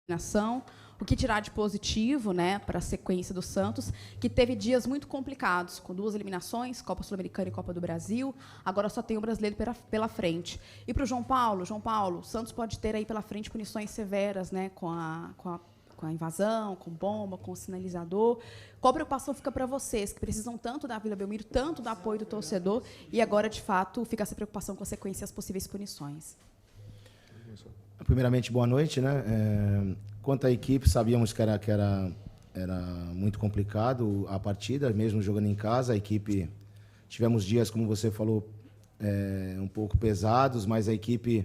eliminação, o que tirar de positivo, né, para a sequência do Santos, que teve dias muito complicados, com 2 eliminações, Copa Sul-Americana e Copa do Brasil, agora só tem o Brasileiro pela frente. E para o João Paulo, o Santos pode ter aí pela frente punições severas, né, com a invasão, com bomba, com o sinalizador. Qual preocupação fica para vocês, que precisam tanto da Vila Belmiro, tanto do apoio do torcedor, e agora, de fato, fica essa preocupação com a sequência e as possíveis punições? Primeiramente, boa noite, né? Quanto à equipe, sabíamos que era muito complicado a partida, mesmo jogando em casa. A equipe, tivemos dias, como você falou, um pouco pesados, mas a equipe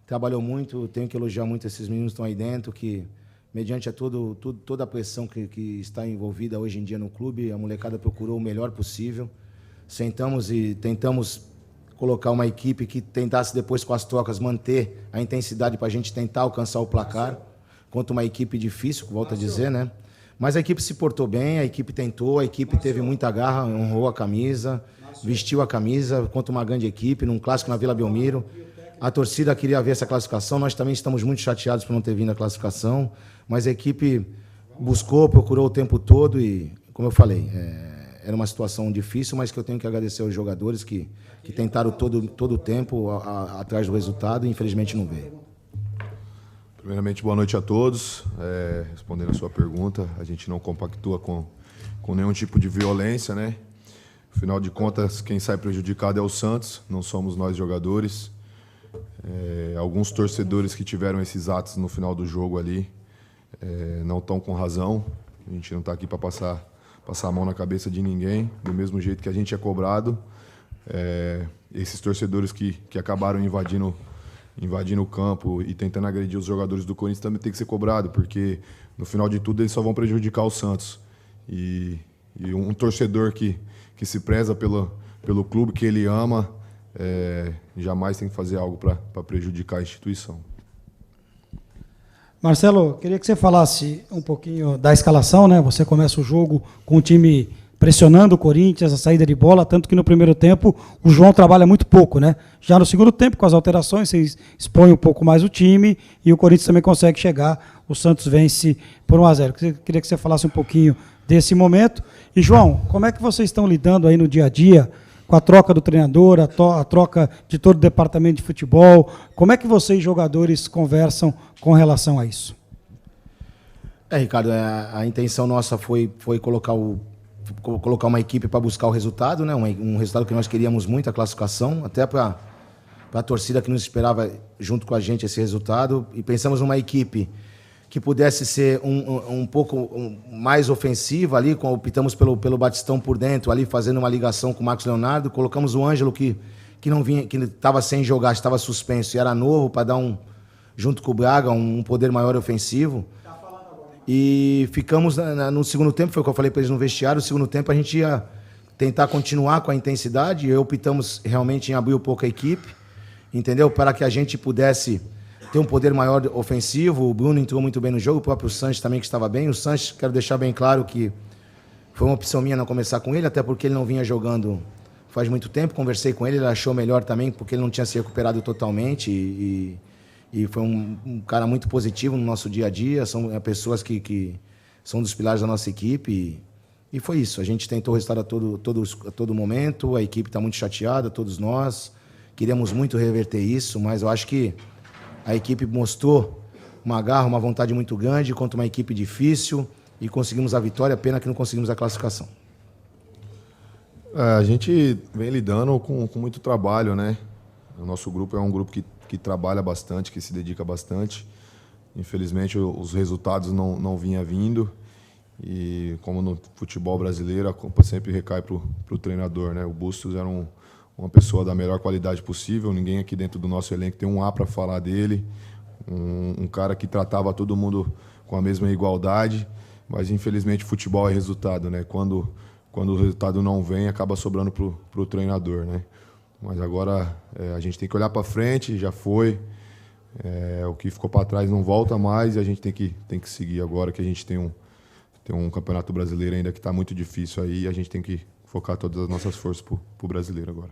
trabalhou muito. Tenho que elogiar muito esses meninos que estão aí dentro, que, mediante toda a pressão que está envolvida hoje em dia no clube, a molecada procurou o melhor possível. Sentamos e tentamos colocar uma equipe que tentasse depois com as trocas manter a intensidade para a gente tentar alcançar o placar, contra uma equipe difícil, volto a dizer, né? Mas a equipe se portou bem, a equipe tentou, a equipe teve muita garra, honrou a camisa, vestiu a camisa contra uma grande equipe, num clássico na Vila Belmiro. A torcida queria ver essa classificação, nós também estamos muito chateados por não ter vindo a classificação, mas a equipe buscou, procurou o tempo todo e, como eu falei, era uma situação difícil, mas que eu tenho que agradecer aos jogadores que tentaram todo o tempo atrás do resultado e infelizmente não veio. Primeiramente, boa noite a todos. Respondendo a sua pergunta, a gente não compactua com nenhum tipo de violência, né? Afinal de contas, quem sai prejudicado é o Santos, não somos nós jogadores. Alguns torcedores que tiveram esses atos no final do jogo ali não estão com razão. A gente não está aqui para passar a mão na cabeça de ninguém, do mesmo jeito que a gente é cobrado. Esses torcedores que acabaram invadindo o campo e tentando agredir os jogadores do Corinthians também tem que ser cobrado, porque no final de tudo eles só vão prejudicar o Santos. E um torcedor que se preza pelo clube que ele ama, jamais tem que fazer algo para prejudicar a instituição. Marcelo, queria que você falasse um pouquinho da escalação, né? Você começa o jogo com o time pressionando o Corinthians, a saída de bola, tanto que no primeiro tempo o João trabalha muito pouco, né? Já no segundo tempo, com as alterações, você expõe um pouco mais o time e o Corinthians também consegue chegar. O Santos vence por 1-0. Queria que você falasse um pouquinho desse momento. E, João, como é que vocês estão lidando aí no dia a dia com a troca do treinador, a troca de todo o departamento de futebol? Como é que vocês, jogadores, conversam com relação a isso? Ricardo, a intenção nossa foi colocar uma equipe para buscar o resultado, né? Um resultado que nós queríamos muito, a classificação, até para a torcida que nos esperava junto com a gente esse resultado. E pensamos numa equipe que pudesse ser um pouco mais ofensiva ali, optamos pelo Batistão por dentro, ali fazendo uma ligação com o Marcos Leonardo, colocamos o Ângelo que não vinha, que estava sem jogar, estava suspenso e era novo, para dar junto com o Braga, um poder maior ofensivo. E ficamos no segundo tempo, foi o que eu falei para eles no vestiário, no segundo tempo a gente ia tentar continuar com a intensidade, e optamos realmente em abrir um pouco a equipe, entendeu? Para que a gente pudesse ter um poder maior ofensivo. O Bruno entrou muito bem no jogo, o próprio Sanches também que estava bem. O Sanches, quero deixar bem claro que foi uma opção minha não começar com ele, até porque ele não vinha jogando faz muito tempo. Conversei com ele achou melhor também, porque ele não tinha se recuperado totalmente e foi um cara muito positivo no nosso dia a dia. São pessoas que são dos pilares da nossa equipe e foi isso. A gente tentou o resultado a todo momento, a equipe está muito chateada, todos nós. Queríamos muito reverter isso, mas eu acho que a equipe mostrou uma garra, uma vontade muito grande contra uma equipe difícil e conseguimos a vitória, pena que não conseguimos a classificação. A gente vem lidando com muito trabalho, né? O nosso grupo é um grupo que trabalha bastante, que se dedica bastante. Infelizmente, os resultados não vinham vindo e, como no futebol brasileiro, a culpa sempre recai para o treinador, né? O Bustos era uma pessoa da melhor qualidade possível, ninguém aqui dentro do nosso elenco tem um A para falar dele, um cara que tratava todo mundo com a mesma igualdade, mas infelizmente futebol é resultado, né? Quando o resultado não vem, acaba sobrando pro treinador, né? Mas agora a gente tem que olhar para frente, já foi, o que ficou para trás não volta mais e a gente tem que seguir agora, que a gente tem um campeonato brasileiro ainda que está muito difícil aí, e a gente tem que focar todas as nossas forças pro brasileiro agora.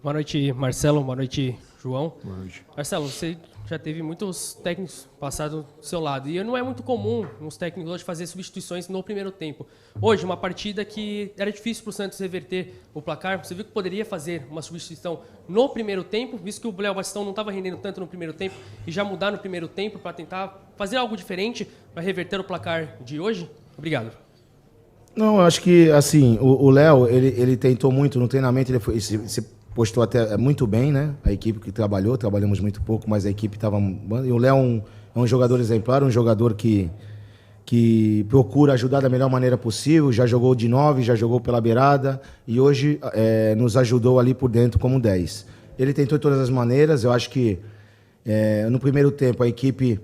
Boa noite, Marcelo. Boa noite, João. Boa noite. Marcelo, você já teve muitos técnicos passados do seu lado. E não é muito comum uns técnicos hoje fazer substituições no primeiro tempo. Hoje, uma partida que era difícil para o Santos reverter o placar. Você viu que poderia fazer uma substituição no primeiro tempo, visto que o Léo Batistão não estava rendendo tanto no primeiro tempo, e já mudar no primeiro tempo para tentar fazer algo diferente para reverter o placar de hoje? Obrigado. Não, eu acho que, assim, o Léo, ele tentou muito no treinamento, ele se postou até muito bem, né? A equipe que trabalhamos muito pouco, mas a equipe estava... E o Léo é um jogador exemplar, um jogador que procura ajudar da melhor maneira possível, já jogou de 9, já jogou pela beirada, e hoje nos ajudou ali por dentro como 10. Ele tentou de todas as maneiras, eu acho que no primeiro tempo a equipe...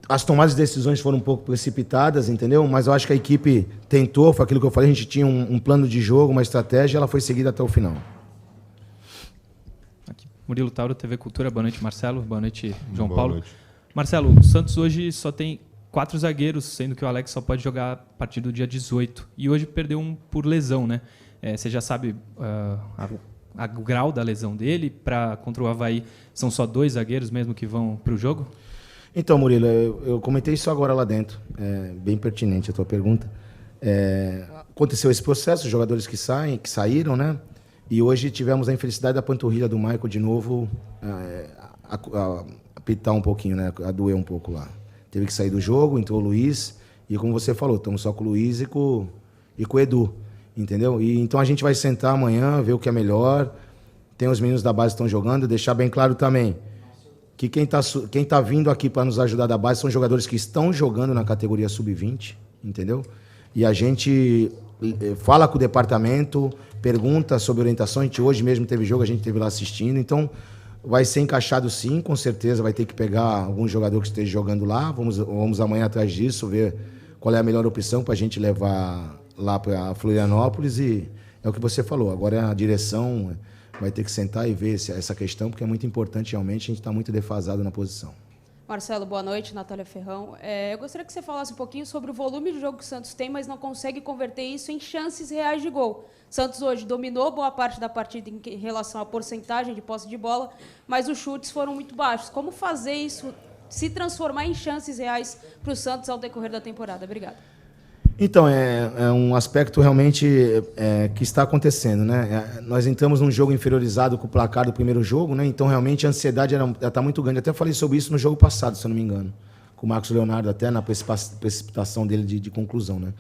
As tomadas de decisões foram um pouco precipitadas, entendeu? Mas eu acho que a equipe tentou, foi aquilo que eu falei, a gente tinha um plano de jogo, uma estratégia, ela foi seguida até o final. Aqui. Murilo Tauro, TV Cultura. Boa noite, Marcelo. Boa noite, João Boa Paulo. noite. Marcelo, o Santos hoje só tem 4 zagueiros, sendo que o Alex só pode jogar a partir do dia 18. E hoje perdeu um por lesão, né? Você já sabe o grau da lesão dele. Contra o Avaí, são só 2 zagueiros mesmo que vão para o jogo? Então, Murilo, eu comentei isso agora lá dentro. Bem pertinente a tua pergunta. Aconteceu esse processo, os jogadores que saíram, né? E hoje tivemos a infelicidade da panturrilha do Michael de novo apitar um pouquinho, né? A doer um pouco lá. Teve que sair do jogo, entrou o Luiz, e como você falou, estamos só com o Luiz e com o Edu, entendeu? E então a gente vai sentar amanhã, ver o que é melhor. Tem os meninos da base que estão jogando, deixar bem claro também que quem tá vindo aqui para nos ajudar da base são jogadores que estão jogando na categoria sub-20, entendeu? E a gente fala com o departamento, pergunta sobre orientação. A gente hoje mesmo teve jogo, a gente esteve lá assistindo, então vai ser encaixado sim, com certeza vai ter que pegar algum jogador que esteja jogando lá. Vamos amanhã atrás disso, ver qual é a melhor opção para a gente levar lá para Florianópolis. E é o que você falou, agora a direção vai ter que sentar e ver essa questão, porque é muito importante realmente, a gente está muito defasado na posição. Marcelo, boa noite. Natália Ferrão. Eu gostaria que você falasse um pouquinho sobre o volume de jogo que o Santos tem, mas não consegue converter isso em chances reais de gol. Santos hoje dominou boa parte da partida em relação à porcentagem de posse de bola, mas os chutes foram muito baixos. Como fazer isso se transformar em chances reais para o Santos ao decorrer da temporada? Obrigada. Então, é um aspecto realmente que está acontecendo, né? Nós entramos num jogo inferiorizado com o placar do primeiro jogo, né? Então, realmente, a ansiedade está muito grande. Até falei sobre isso no jogo passado, se eu não me engano, com o Marcos Leonardo, até na precipitação dele de conclusão, né?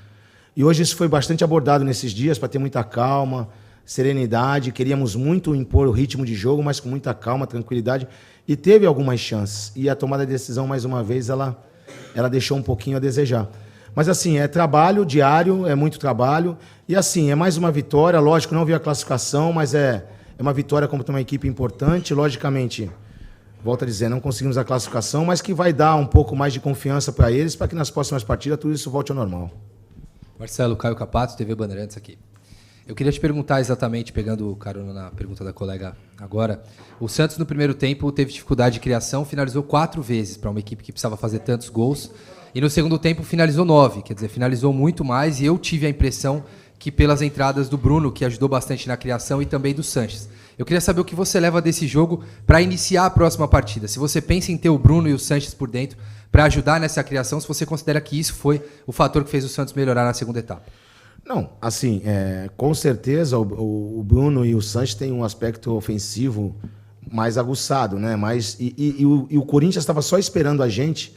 E hoje isso foi bastante abordado nesses dias, para ter muita calma, serenidade. Queríamos muito impor o ritmo de jogo, mas com muita calma, tranquilidade. E teve algumas chances. E a tomada de decisão, mais uma vez, ela deixou um pouquinho a desejar. Mas, assim, é trabalho diário, é muito trabalho. E, assim, é mais uma vitória. Lógico, não vi a classificação, mas é uma vitória contra uma equipe importante. Logicamente, volto a dizer, não conseguimos a classificação, mas que vai dar um pouco mais de confiança para eles, para que nas próximas partidas tudo isso volte ao normal. Marcelo, Caio Capato, TV Bandeirantes aqui. Eu queria te perguntar exatamente, pegando carona na pergunta da colega agora, o Santos no primeiro tempo teve dificuldade de criação, finalizou 4 vezes para uma equipe que precisava fazer tantos gols, e no segundo tempo finalizou 9, quer dizer, finalizou muito mais, e eu tive a impressão que pelas entradas do Bruno, que ajudou bastante na criação, e também do Sanches. Eu queria saber o que você leva desse jogo para iniciar a próxima partida. Se você pensa em ter o Bruno e o Sanches por dentro para ajudar nessa criação, se você considera que isso foi o fator que fez o Santos melhorar na segunda etapa. Não, assim, com certeza o Bruno e o Sanches têm um aspecto ofensivo mais aguçado, né? E o Corinthians estava só esperando a gente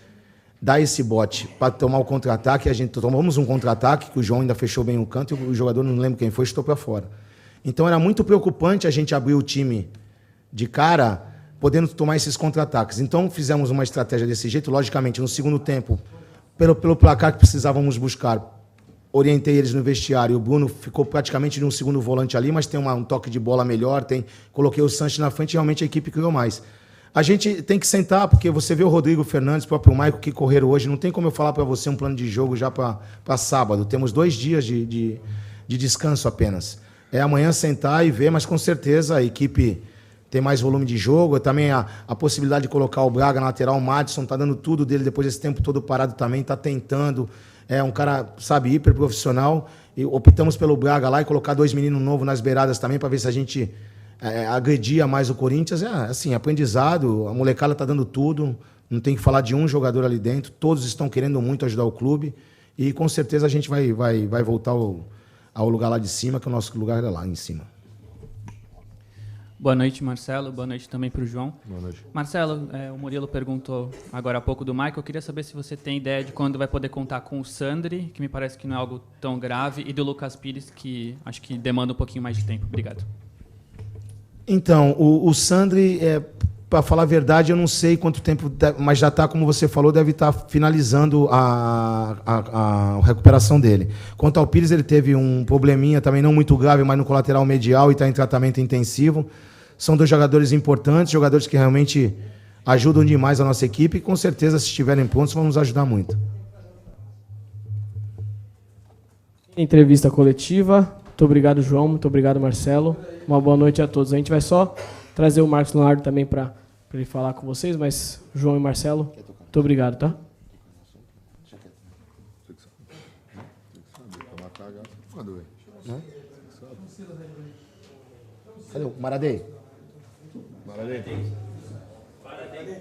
dar esse bote para tomar o contra-ataque. A gente tomamos um contra-ataque, que o João ainda fechou bem o canto, e o jogador, não lembro quem foi, chutou para fora. Então era muito preocupante a gente abrir o time de cara, podendo tomar esses contra-ataques. Então fizemos uma estratégia desse jeito. Logicamente, no segundo tempo, pelo placar que precisávamos buscar, orientei eles no vestiário. O Bruno ficou praticamente de um segundo volante ali, mas tem um toque de bola melhor. Coloquei o Sanches na frente e realmente a equipe criou mais. A gente tem que sentar, porque você vê o Rodrigo Fernandes, o próprio Maicon, que correram hoje. Não tem como eu falar para você um plano de jogo já para sábado. Temos 2 dias de descanso apenas. Amanhã sentar e ver, mas com certeza a equipe tem mais volume de jogo. Também a possibilidade de colocar o Braga na lateral. O Madison está dando tudo dele depois desse tempo todo parado também, está tentando. É um cara, sabe, hiper profissional. E optamos pelo Braga lá e colocar 2 meninos novos nas beiradas também, para ver se a gente agredia mais o Corinthians. Assim, aprendizado, a molecada tá dando tudo, não tem que falar de um jogador ali dentro, todos estão querendo muito ajudar o clube e com certeza a gente vai voltar ao lugar lá de cima, que o nosso lugar é lá em cima. Boa noite, Marcelo. Boa noite também para o João. Boa noite. Marcelo, o Murilo perguntou agora há pouco do Michael. Eu queria saber se você tem ideia de quando vai poder contar com o Sandri, que me parece que não é algo tão grave, e do Lucas Pires, que acho que demanda um pouquinho mais de tempo. Obrigado. Então, o Sandri, para falar a verdade, eu não sei quanto tempo, mas já está, como você falou, deve estar finalizando a recuperação dele. Quanto ao Pires, ele teve um probleminha também não muito grave, mas no colateral medial e está em tratamento intensivo. São 2 jogadores importantes, jogadores que realmente ajudam demais a nossa equipe e com certeza, se estiverem prontos, vão nos ajudar muito. Entrevista coletiva. Muito obrigado, João. Muito obrigado, Marcelo. Uma boa noite a todos. A gente vai só trazer o Marcos Leonardo também para ele falar com vocês, mas João e Marcelo, muito obrigado, tá? Cadê o Maradei? Maradei.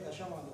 Tá chamado.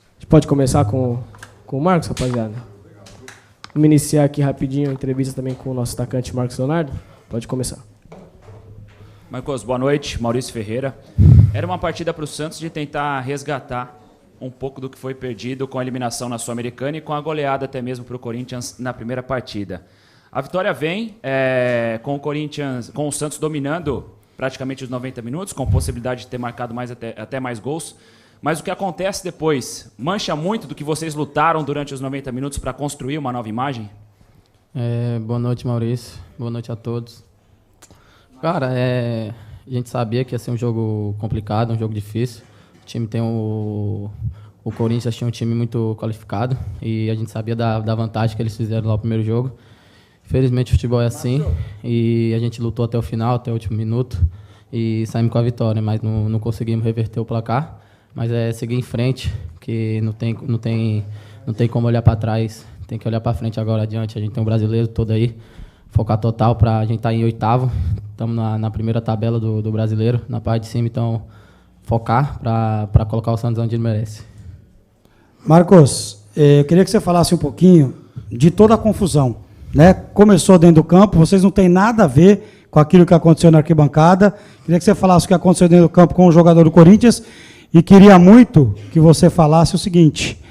A gente pode começar com o Marcos, rapaziada? Vamos iniciar aqui rapidinho a entrevista também com o nosso atacante Marcos Leonardo. Pode começar. Marcos, boa noite. Maurício Ferreira. Era uma partida para o Santos de tentar resgatar um pouco do que foi perdido com a eliminação na Sul-Americana e com a goleada até mesmo para o Corinthians na primeira partida. A vitória vem com o Corinthians, com o Santos dominando praticamente os 90 minutos, com possibilidade de ter marcado até mais gols. Mas o que acontece depois mancha muito do que vocês lutaram durante os 90 minutos para construir uma nova imagem? Boa noite, Maurício. Boa noite a todos. Cara, a gente sabia que ia ser um jogo complicado, um jogo difícil. O time tem o Corinthians tinha um time muito qualificado e a gente sabia da vantagem que eles fizeram lá no primeiro jogo. Infelizmente o futebol é assim e a gente lutou até o final, até o último minuto e saímos com a vitória, mas não conseguimos reverter o placar. Mas é seguir em frente, que não tem como olhar para trás, tem que olhar para frente agora adiante. A gente tem um brasileiro todo aí, focar total para a gente estar em 8º, estamos na primeira tabela do brasileiro, na parte de cima, então focar para colocar o Santos onde ele merece. Marcos, eu queria que você falasse um pouquinho de toda a confusão, né? Começou dentro do campo, vocês não têm nada a ver com aquilo que aconteceu na arquibancada. Queria que você falasse o que aconteceu dentro do campo com o jogador do Corinthians. E queria muito que você falasse o seguinte,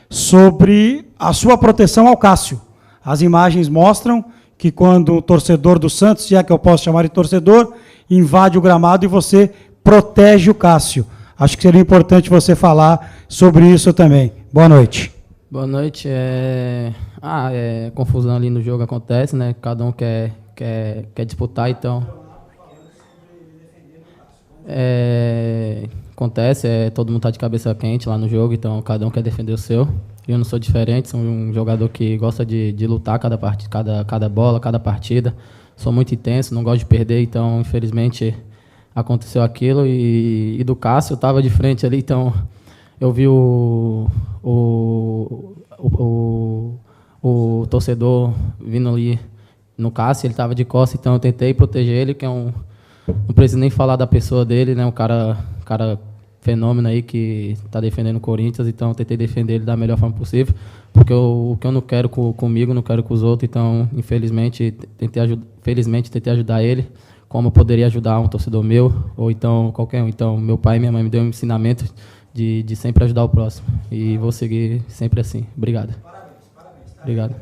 sobre a sua proteção ao Cássio. As imagens mostram que quando o torcedor do Santos, se é que eu posso chamar de torcedor, invade o gramado e você protege o Cássio. Acho que seria importante você falar sobre isso também. Boa noite. Boa noite. Confusão ali no jogo acontece, né? Cada um quer disputar, então... Acontece, todo mundo está de cabeça quente lá no jogo, então cada um quer defender o seu. Eu não sou diferente, sou um jogador que gosta de lutar cada bola, cada partida. Sou muito intenso, não gosto de perder, então infelizmente aconteceu aquilo. E do Cássio, eu estava de frente ali, então eu vi o torcedor vindo ali no Cássio, ele estava de costas, então eu tentei proteger ele, que não preciso nem falar da pessoa dele, né? O cara fenômeno aí que está defendendo o Corinthians, então tentei defender ele da melhor forma possível, porque o que eu não quero comigo, não quero com os outros, então infelizmente tentei ajudar ele, como eu poderia ajudar um torcedor meu, ou então qualquer um. Então meu pai e minha mãe me deu um ensinamento de sempre ajudar o próximo, e vou seguir sempre assim. Obrigado. Obrigado.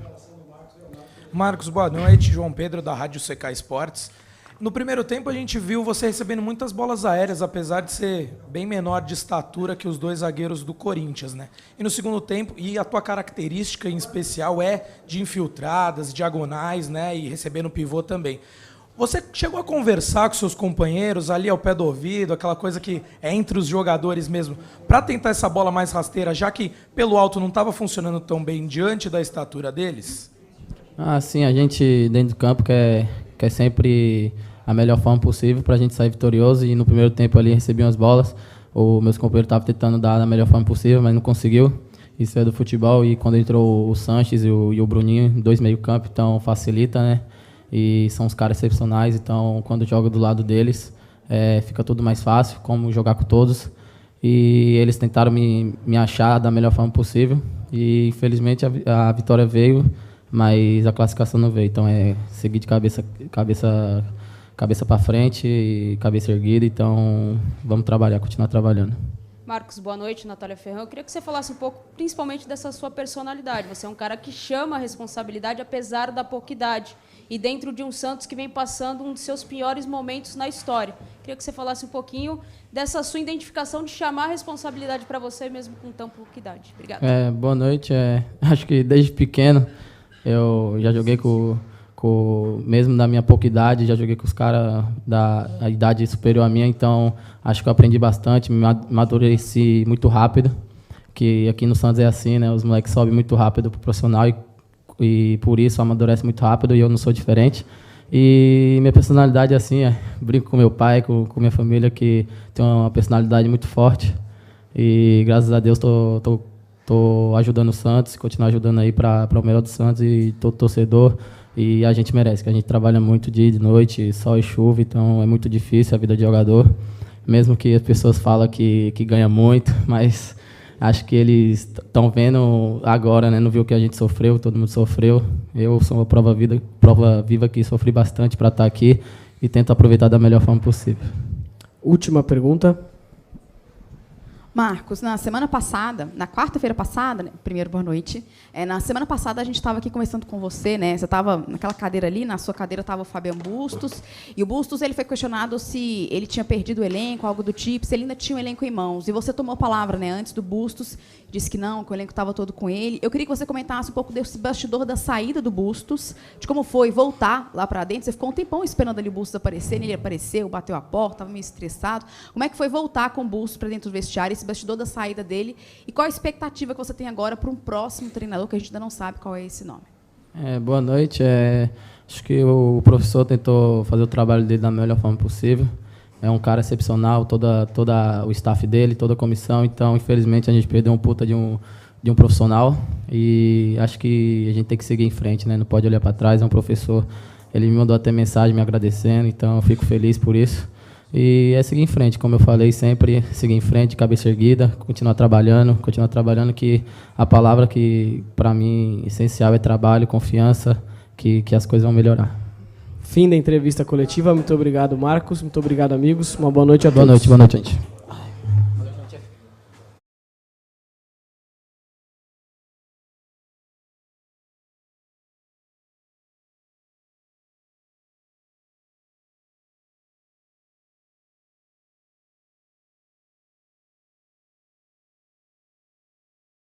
Marcos, boa noite. João Pedro, da Rádio CK Esportes. No primeiro tempo, a gente viu você recebendo muitas bolas aéreas, apesar de ser bem menor de estatura que os dois zagueiros do Corinthians, né? E no segundo tempo, e a tua característica em especial é de infiltradas, diagonais, né? E recebendo pivô também. Você chegou a conversar com seus companheiros ali ao pé do ouvido, aquela coisa que é entre os jogadores mesmo, para tentar essa bola mais rasteira, já que pelo alto não estava funcionando tão bem diante da estatura deles? Sim, a gente dentro do campo quer sempre a melhor forma possível para a gente sair vitorioso, e no primeiro tempo ali recebi umas bolas, o meus companheiros estavam tentando dar da melhor forma possível, mas não conseguiu. Isso é do futebol, e quando entrou o Sanches e o Bruninho, 2 meio-campo, então facilita, né? E são os caras excepcionais, então quando joga do lado deles fica tudo mais fácil, como jogar com todos. E eles tentaram me achar da melhor forma possível, e infelizmente a vitória veio, mas a classificação não veio. Então é seguir de cabeça para frente e cabeça erguida. Então vamos trabalhar, continuar trabalhando. Marcos, boa noite. Natália Ferrão. Eu queria que você falasse um pouco, principalmente dessa sua personalidade. Você é um cara que chama a responsabilidade apesar da pouca idade, e dentro de um Santos que vem passando um dos seus piores momentos na história. Queria que você falasse um pouquinho dessa sua identificação de chamar a responsabilidade para você mesmo com tão pouca idade. Obrigada. Boa noite. Acho que desde pequeno eu já joguei mesmo da minha pouca idade, já joguei com os caras da idade superior à minha, então acho que eu aprendi bastante, me amadureci muito rápido, que aqui no Santos é assim, né? Os moleques sobem muito rápido pro profissional, e por isso amadurece muito rápido, e eu não sou diferente. E minha personalidade é assim, brinco com meu pai, com minha família, que tem uma personalidade muito forte, e graças a Deus tô ajudando o Santos, continuar ajudando aí para o melhor do Santos, e todo torcedor. E a gente merece, que a gente trabalha muito dia e de noite, sol e chuva, então é muito difícil a vida de jogador. Mesmo que as pessoas falam que ganha muito, mas acho que eles estão vendo agora, né? Não viu o que a gente sofreu, todo mundo sofreu. Eu sou uma prova viva que sofri bastante para estar aqui, e tento aproveitar da melhor forma possível. Última pergunta. Marcos, na semana passada, na quarta-feira passada, né, primeiro, boa noite, na semana passada a gente estava aqui conversando com você, né? Você estava naquela cadeira ali, na sua cadeira estava o Fabian Bustos, e o Bustos ele foi questionado se ele tinha perdido o elenco, algo do tipo, se ele ainda tinha o elenco em mãos. E você tomou a palavra, né, antes do Bustos, disse que não, que o elenco estava todo com ele. Eu queria que você comentasse um pouco desse bastidor da saída do Bustos, de como foi voltar lá para dentro. Você ficou um tempão esperando ali o Bustos aparecer, ele apareceu, bateu a porta, estava meio estressado. Como é que foi voltar com o Bustos para dentro do vestiário, esse bastidor da saída dele, e qual a expectativa que você tem agora para um próximo treinador, que a gente ainda não sabe qual é esse nome? Boa noite. Acho que o professor tentou fazer o trabalho dele da melhor forma possível. É um cara excepcional, toda o staff dele, toda a comissão. Então, infelizmente, a gente perdeu um puta de um profissional, e acho que a gente tem que seguir em frente, né? Não pode olhar para trás. É um professor, ele me mandou até mensagem me agradecendo, então eu fico feliz por isso. E é seguir em frente, como eu falei sempre, seguir em frente, cabeça erguida, continuar trabalhando, que a palavra que, para mim, essencial é trabalho, confiança, que as coisas vão melhorar. Fim da entrevista coletiva. Muito obrigado, Marcos. Muito obrigado, amigos. Uma boa noite a todos. Boa noite, gente.